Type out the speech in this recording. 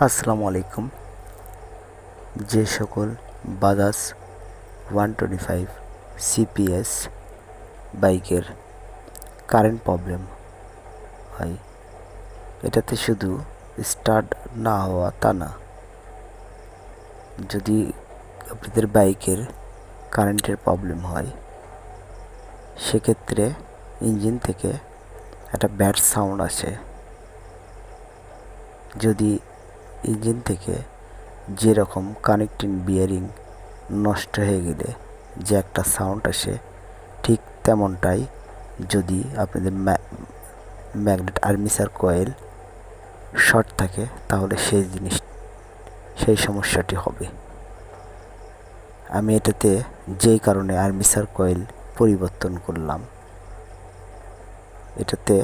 আসসালামু আলাইকুম। যে সকল বাজাজ 125 সিপিএস বাইকের কারেন্ট প্রবলেম হয়, এটাতে শুধু স্টার্ট না হওয়া তা না, যদি আপনাদের বাইকের কারেন্টের প্রবলেম হয় সেক্ষেত্রে ইঞ্জিন থেকে একটা ব্যাড সাউন্ড আসে। যদি ইঞ্জিন থেকে যেরকম কানেক্টিং বিয়ারিং নষ্ট হয়ে গেলে যে একটা সাউন্ড আসে, ঠিক তেমনটাই যদি আপনাদের ম্যাগনেট আর্মেচার কয়েল শর্ট থাকে তাহলে সেই সমস্যাটি হবে। আমি এটাতে যেই কারণে আর্মেচার কয়েল পরিবর্তন করলাম, এটাতে